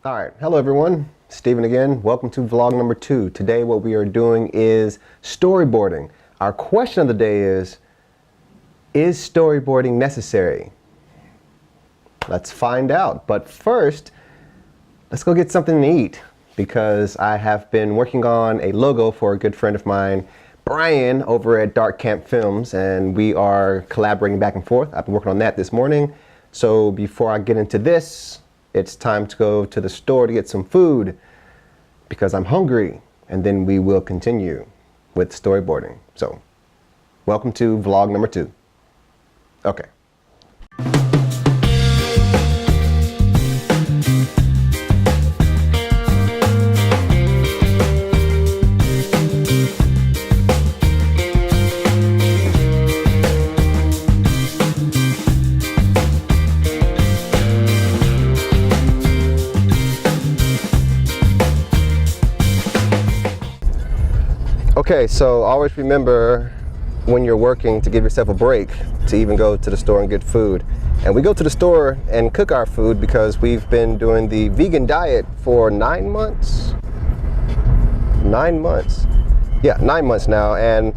All right, hello everyone, Steven again. Welcome to vlog number 2. Today what we are doing is storyboarding. Our question of the day is storyboarding necessary? Let's find out. But first, let's go get something to eat because I have been working on a logo for a good friend of mine, Brian, over at Dark Camp Films, and we are collaborating back and forth. I've been working on that this morning. So before I get into this, it's time to go to the store to get some food because I'm hungry, and then we will continue with storyboarding. So, welcome to vlog number 2. Okay. Okay, so always remember when you're working to give yourself a break to even go to the store and get food. And we go to the store and cook our food because we've been doing the vegan diet for 9 months. 9 months. Yeah, 9 months now. And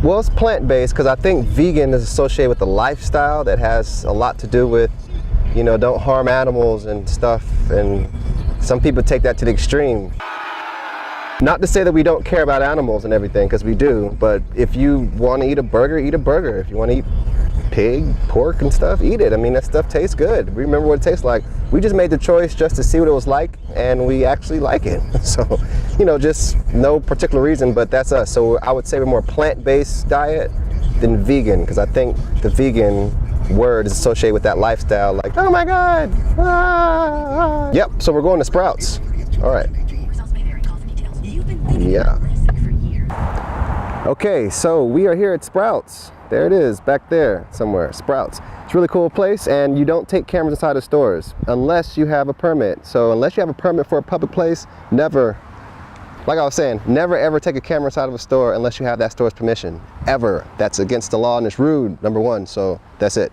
well, it's plant-based because I think vegan is associated with a lifestyle that has a lot to do with, you know, don't harm animals and stuff. And some people take that to the extreme. Not to say that we don't care about animals and everything, because we do, but if you want to eat a burger, eat a burger. If you want to eat pig, pork and stuff, eat it. I mean, that stuff tastes good. We remember what it tastes like. We just made the choice just to see what it was like, and we actually like it. So, you know, just no particular reason, but that's us. So I would say we're more plant-based diet than vegan, because I think the vegan word is associated with that lifestyle, like, oh my God. Ah. Yep, so we're going to Sprouts. All right. Yeah. Okay, so we are here at Sprouts. There it is, back there somewhere, Sprouts. It's a really cool place, and you don't take cameras inside the stores unless you have a permit. So unless you have a permit for a public place, never, like I was saying, never ever take a camera inside of a store unless you have that store's permission. Ever. That's against the law and it's rude, number 1, so that's it.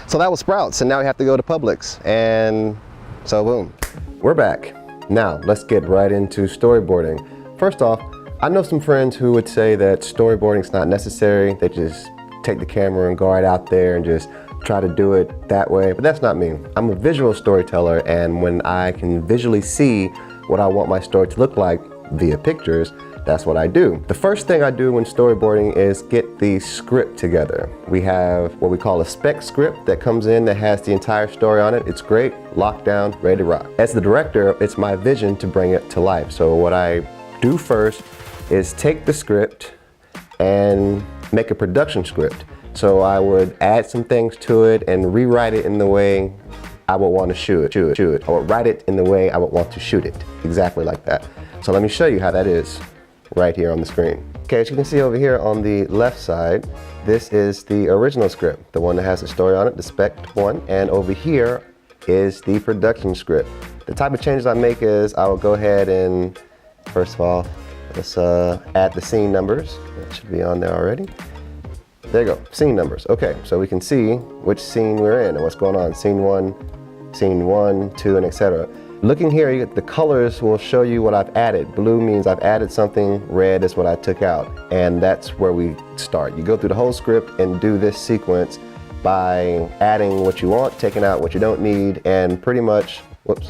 So that was Sprouts, and now we have to go to Publix, and so boom. We're back. Now, let's get right into storyboarding. First off, I know some friends who would say that storyboarding is not necessary. They just take the camera and go right out there and just try to do it that way, but that's not me. I'm a visual storyteller, and when I can visually see what I want my story to look like via pictures, that's what I do. The first thing I do when storyboarding is get the script together. We have what we call a spec script that comes in that has the entire story on it. It's great, locked down, ready to rock. As the director, it's my vision to bring it to life. So what I do first is take the script and make a production script. So I would add some things to it and rewrite it in the way I would want to shoot it. I would write it in the way I would want to shoot it, exactly like that. So let me show you how that is right here on the screen. Okay, as you can see over here on the left side, this is the original script, the one that has the story on it, the spec one, and over here is the production script. The type of changes I make is I will go ahead and, first of all, let's add the scene numbers. That should be on there already. There you go, scene numbers. Okay, so we can see which scene we're in and what's going on. Scene 1, 2, and etc. Looking here, the colors will show you what I've added. Blue means I've added something, red is what I took out, and that's where we start. You go through the whole script and do this sequence by adding what you want, taking out what you don't need, and pretty much, putting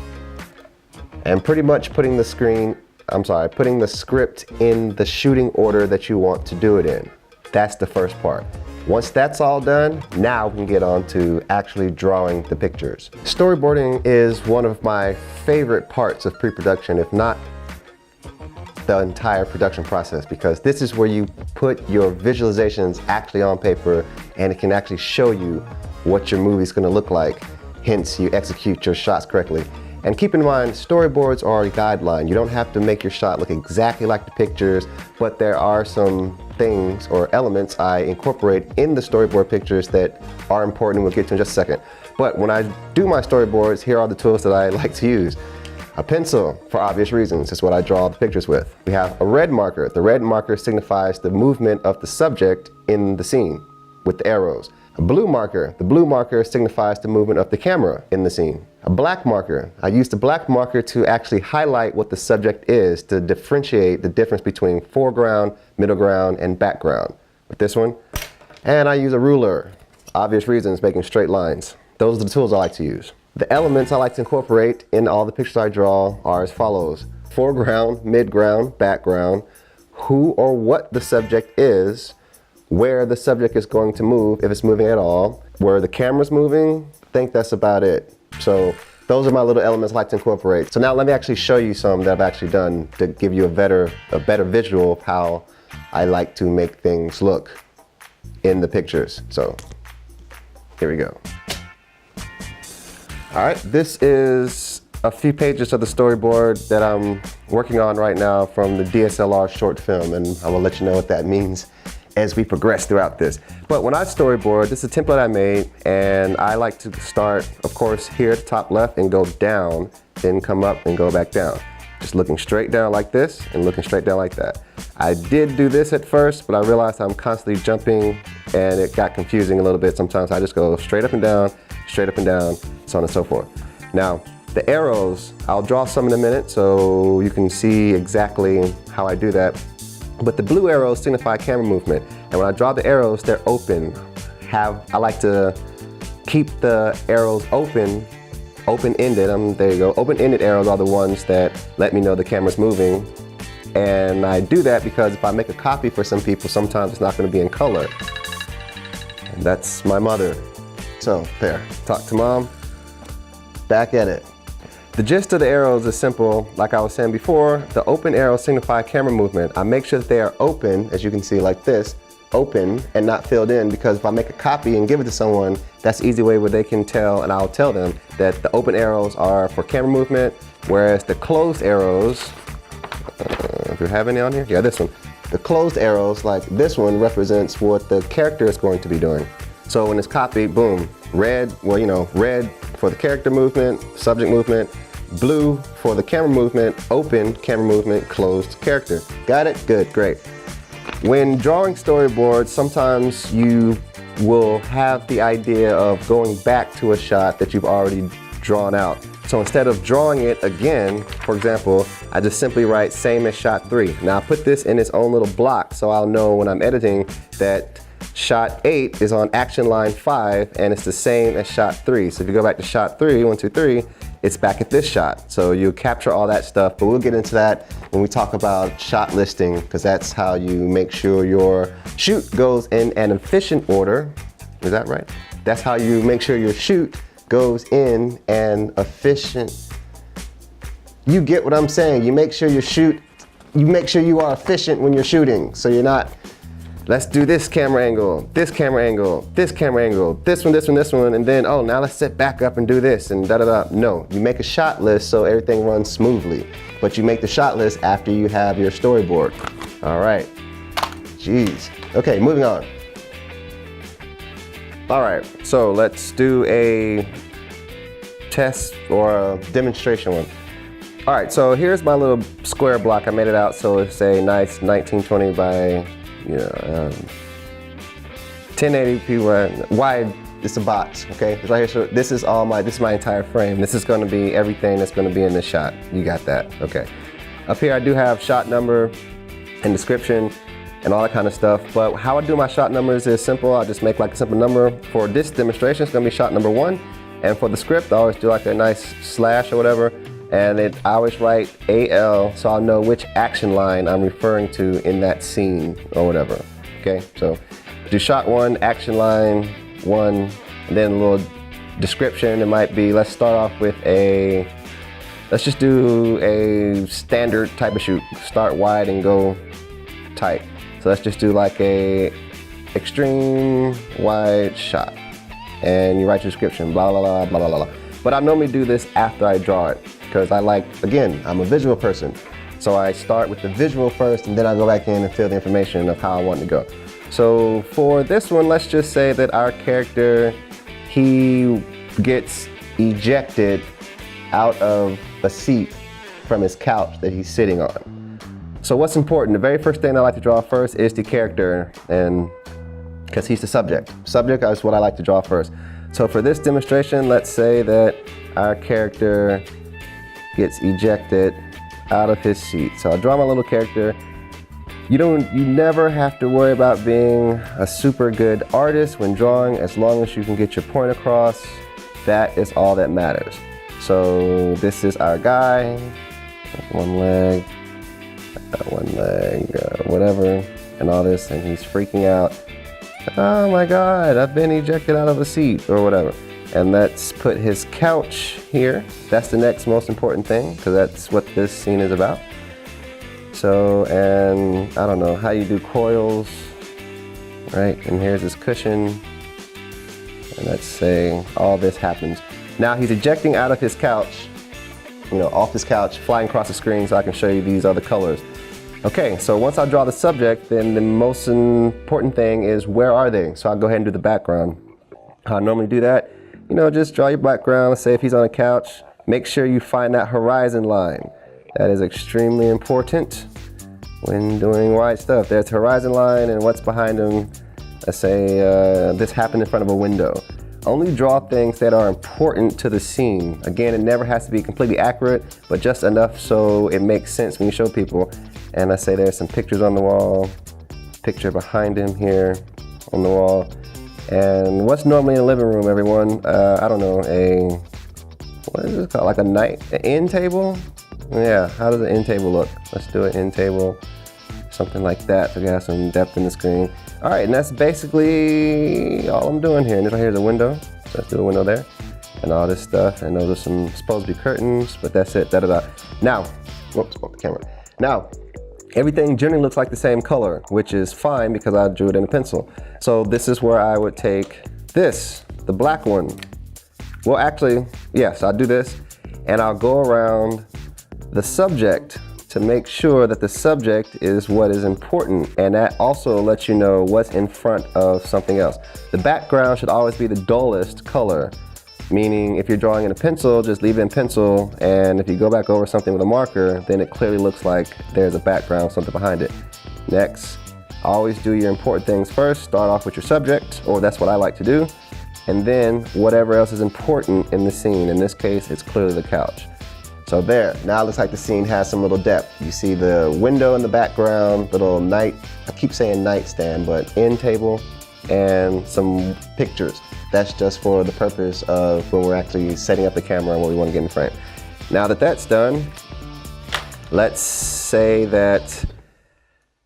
the script in the shooting order that you want to do it in. That's the first part. Once that's all done, now we can get on to actually drawing the pictures. Storyboarding is one of my favorite parts of pre-production, if not the entire production process, because this is where you put your visualizations actually on paper and it can actually show you what your movie's gonna look like. Hence, you execute your shots correctly. And keep in mind, storyboards are a guideline. You don't have to make your shot look exactly like the pictures, but there are some things or elements I incorporate in the storyboard pictures that are important. We'll get to in just a second. But when I do my storyboards, here are the tools that I like to use. A pencil, for obvious reasons, is what I draw the pictures with. We have a red marker. The red marker signifies the movement of the subject in the scene with the arrows. A blue marker. The blue marker signifies the movement of the camera in the scene. A black marker. I use the black marker to actually highlight what the subject is, to differentiate the difference between foreground, middle ground, and background with this one. And I use a ruler. Obvious reasons, making straight lines. Those are the tools I like to use. The elements I like to incorporate in all the pictures I draw are as follows. Foreground, midground, background, who or what the subject is, where the subject is going to move, if it's moving at all, where the camera's moving. I think that's about it. So those are my little elements I like to incorporate. So now let me actually show you some that I've actually done to give you a better visual of how I like to make things look in the pictures. So here we go. All right, this is a few pages of the storyboard that I'm working on right now from the DSLR short film, and I will let you know what that means as we progress throughout this. But when I storyboard, this is a template I made, and I like to start, of course, here at the top left and go down, then come up and go back down. Just looking straight down like this and looking straight down like that. I did do this at first, but I realized I'm constantly jumping and it got confusing a little bit. Sometimes I just go straight up and down, so on and so forth. Now, the arrows, I'll draw some in a minute so you can see exactly how I do that. But the blue arrows signify camera movement. And when I draw the arrows, they're open. I like to keep the arrows open-ended. There you go. Open-ended arrows are the ones that let me know the camera's moving. And I do that because if I make a copy for some people, sometimes it's not going to be in color. And that's my mother. So there, talk to mom, back at it. The gist of the arrows is simple. Like I was saying before, the open arrows signify camera movement. I make sure that they are open, as you can see like this, open and not filled in, because if I make a copy and give it to someone, that's an easy way where they can tell, and I'll tell them that the open arrows are for camera movement, whereas the closed arrows, if you have any on here, yeah, this one. The closed arrows, like this one, represents what the character is going to be doing. So when it's copied, boom, red, well, you know, red for the character movement, subject movement, blue for the camera movement, open camera movement, closed character. Got it? Good, great. When drawing storyboards, sometimes you will have the idea of going back to a shot that you've already drawn out. So instead of drawing it again, for example, I just simply write same as shot 3. Now I put this in its own little block so I'll know when I'm editing that shot 8 is on action line 5 and it's the same as shot 3. So if you go back to shot 3, 1, 2, 3, it's back at this shot. So you capture all that stuff, but we'll get into that when we talk about shot listing, because that's how you make sure your shoot goes in an efficient order. Is that right? That's how you make sure your shoot goes in an efficient. You get what I'm saying. You make sure you make sure you are efficient when you're shooting. So you're not, let's do this camera angle, this camera angle, this camera angle, this one, this one, this one, and then, oh, now let's sit back up and do this and da-da-da. No, you make a shot list so everything runs smoothly, but you make the shot list after you have your storyboard. All right, jeez. Okay, moving on. All right, so let's do a test or a demonstration one. All right, so here's my little square block. I made it out so it's a nice 1920 by 1080p wide. It's a box, okay? It's right here. So this is my entire frame. This is going to be everything that's going to be in this shot. You got that? Okay. Up here I do have shot number and description and all that kind of stuff. But how I do my shot numbers is simple. I just make like a simple number. For this demonstration, it's going to be shot number 1. And for the script, I always do like a nice slash or whatever. And I always write AL so I'll know which action line I'm referring to in that scene or whatever. Okay, so do shot 1, action line 1, and then a little description. It might be, let's start off with let's just do a standard type of shoot. Start wide and go tight. So let's just do like a extreme wide shot. And you write your description, blah, blah, blah, blah, blah, blah. But I normally do this after I draw it, because I like, again, I'm a visual person. So I start with the visual first, and then I go back in and fill the information of how I want to go. So for this one, let's just say that our character, he gets ejected out of a seat from his couch that he's sitting on. So what's important? The very first thing I like to draw first is the character. And because he's the subject. Subject is what I like to draw first. So for this demonstration, let's say that our character gets ejected out of his seat. So I'll draw my little character. You never have to worry about being a super good artist when drawing, as long as you can get your point across. That is all that matters. So this is our guy. One leg, whatever, and all this, and he's freaking out. Oh my God, I've been ejected out of a seat or whatever. And let's put his couch here. That's the next most important thing, because that's what this scene is about. So, and I don't know how you do coils, right? And here's his cushion. And let's say all this happens. Now he's ejecting out of his couch, off his couch, flying across the screen so I can show you these other colors. Okay, so once I draw the subject, then the most important thing is where are they? So I'll go ahead and do the background. How I normally do that, just draw your background. Let's say if he's on a couch, make sure you find that horizon line. That is extremely important when doing wide stuff. There's horizon line and what's behind him. Let's say this happened in front of a window. Only draw things that are important to the scene. Again, it never has to be completely accurate, but just enough so it makes sense when you show people. And let's say there's some pictures on the wall, picture behind him here on the wall. And what's normally in the living room, everyone? I don't know, what is it called? Like an end table? Yeah, how does an end table look? Let's do an end table, something like that, so we have some depth in the screen. All right, and that's basically all I'm doing here. And right here's a window, so let's do a window there. And all this stuff, and those are supposed to be curtains, but that's it, da-da-da. Now, whoops, the camera. Now, everything generally looks like the same color, which is fine because I drew it in a pencil. So this is where I would take this, the black one. Well, actually, yes, I'll do this, and I'll go around the subject to make sure that the subject is what is important, and that also lets you know what's in front of something else. The background should always be the dullest color, meaning if you're drawing in a pencil, just leave it in pencil, and if you go back over something with a marker, then it clearly looks like there's a background, something behind it. Next, always do your important things first. Start off with your subject, or that's what I like to do, and then whatever else is important in the scene. In this case, it's clearly the couch. So there, now it looks like the scene has some little depth. You see the window in the background, little I keep saying nightstand, but end table, and some pictures. That's just for the purpose of when we're actually setting up the camera and what we want to get in frame. Now that that's done, let's say that,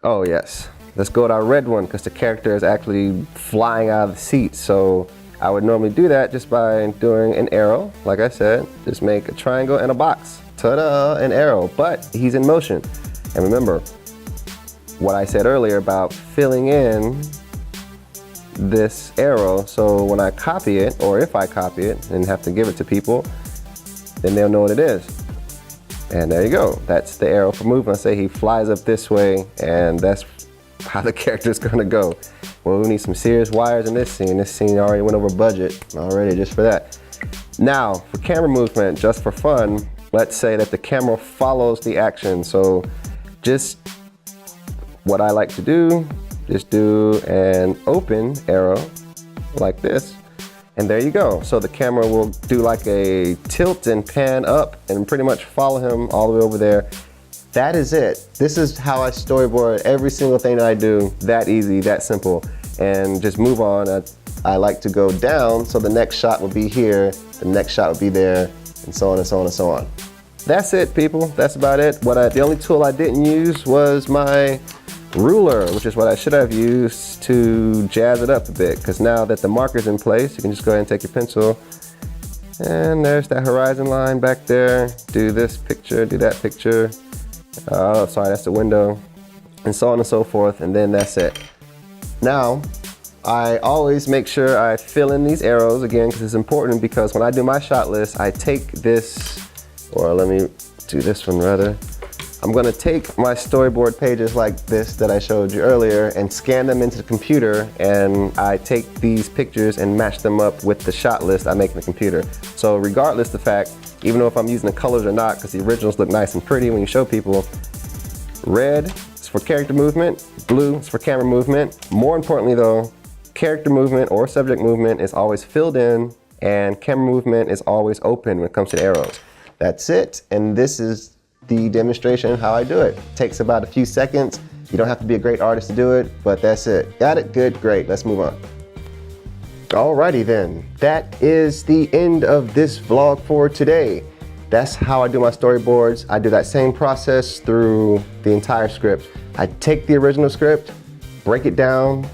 oh yes, let's go with our red one because the character is actually flying out of the seat. So I would normally do that just by doing an arrow. Like I said, just make a triangle and a box. Ta-da, an arrow, but he's in motion. And remember what I said earlier about filling in this arrow, so when I copy it, or if I copy it and have to give it to people, then they'll know what it is. And there you go, that's the arrow for movement. Say he flies up this way, and that's how the character's gonna go. Well, we need some serious wires in this scene. This scene already went over budget already just for that. Now, for camera movement, just for fun, let's say that the camera follows the action. So just what I like to do, just do an open arrow like this, and there you go. So the camera will do like a tilt and pan up and pretty much follow him all the way over there. That is it. This is how I storyboard every single thing that I do. That easy, that simple. And just move on. I like to go down, so the next shot will be here, the next shot will be there, and so on and so on and so on. That's it, people. That's about it. The only tool I didn't use was my ruler, which is what I should have used to jazz it up a bit, because now that the marker's in place, you can just go ahead and take your pencil, and there's that horizon line back there. Do this picture, do that picture. Oh, sorry, that's the window, and so on and so forth, and then that's it. Now, I always make sure I fill in these arrows again, because it's important, because when I do my shot list, I take this, or let me do this one rather. I'm gonna take my storyboard pages like this that I showed you earlier and scan them into the computer, and I take these pictures and match them up with the shot list I make in the computer. So regardless of the fact, even though if I'm using the colors or not, because the originals look nice and pretty when you show people, red is for character movement, blue is for camera movement. More importantly though, character movement or subject movement is always filled in, and camera movement is always open when it comes to the arrows. That's it, and this is the demonstration of how I do it. It takes about a few seconds. You don't have to be a great artist to do it, but that's it. Got it? Good, great. Let's move on. Alrighty then, that is the end of this vlog for today. That's how I do my storyboards. I do that same process through the entire script. I take the original script, break it down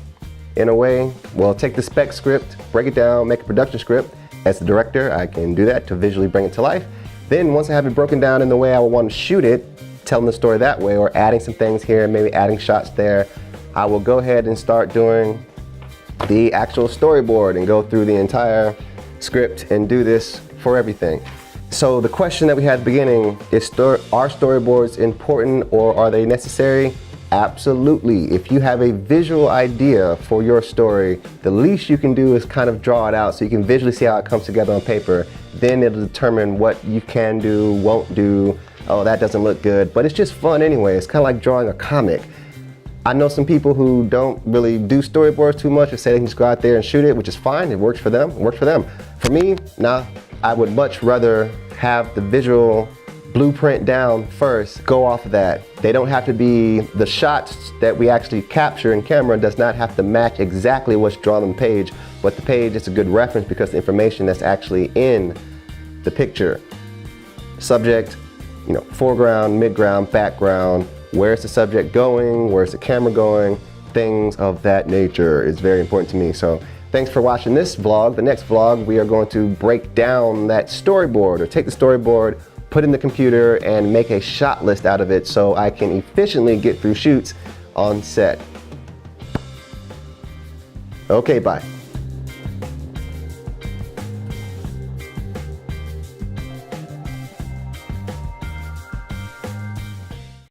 in a way, well, take the spec script, break it down, make a production script. As the director, I can do that to visually bring it to life. Then once I have it broken down in the way I would want to shoot it, telling the story that way, or adding some things here, maybe adding shots there, I will go ahead and start doing the actual storyboard and go through the entire script and do this for everything. So the question that we had at the beginning is, are storyboards important or are they necessary? Absolutely. If you have a visual idea for your story, the least you can do is kind of draw it out so you can visually see how it comes together on paper. Then it'll determine what you can do, won't do. Oh, that doesn't look good, but it's just fun anyway. It's kind of like drawing a comic. I know some people who don't really do storyboards too much and say they can just go out there and shoot it, which is fine. It works for them. It works for them. For me, nah, I would much rather have the visual blueprint down first, go off of that. They don't have to be, the shots that we actually capture in camera does not have to match exactly what's drawn on the page, but the page is a good reference because the information that's actually in the picture. Subject, you know, foreground, midground, background, where's the subject going, where's the camera going, things of that nature is very important to me. So thanks for watching this vlog. The next vlog, we are going to break down that storyboard, or take the storyboard, put it in the computer and make a shot list out of it so I can efficiently get through shoots on set. Okay, bye.